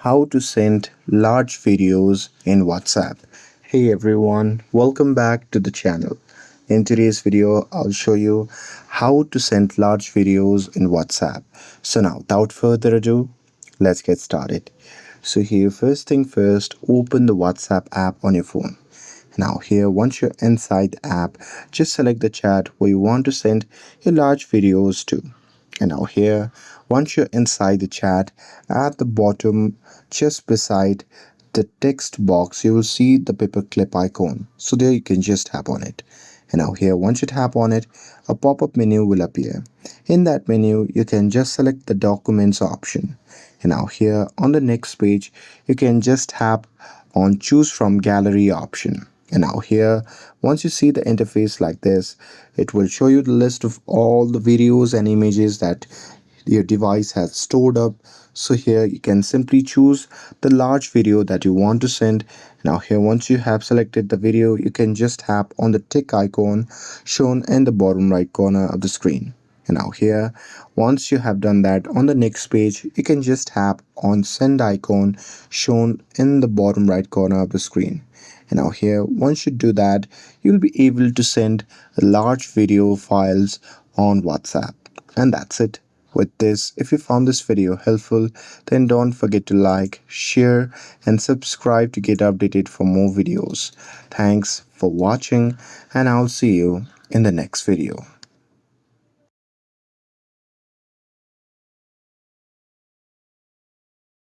How to send large videos in WhatsApp. Hey everyone, welcome back to the channel. In today's video, I'll show you how to send large videos in WhatsApp. So now, without further ado, let's get started. So here, first thing first, open the WhatsApp app on your phone. Now here, once you're inside the app, just select the chat where you want to send your large videos to. And now here, once you're inside the chat, at the bottom, just beside the text box, you will see the paperclip icon. So there you can just tap on it. And now here, once you tap on it, a pop-up menu will appear. In that menu, you can just select the documents option. And now here on the next page, you can just tap on choose from gallery option. And now here, once you see the interface like this, it will show you the list of all the videos and images that your device has stored up. So here you can simply choose the large video that you want to send. Now here, once you have selected the video, you can just tap on the tick icon shown in the bottom right corner of the screen. And now here, once you have done that, on the next page, you can just tap on send icon shown in the bottom right corner of the screen. And now here, once you do that, you'll be able to send large video files on WhatsApp. And that's it. With this, if you found this video helpful, then don't forget to like, share, and subscribe to get updated for more videos. Thanks for watching, and I'll see you in the next video.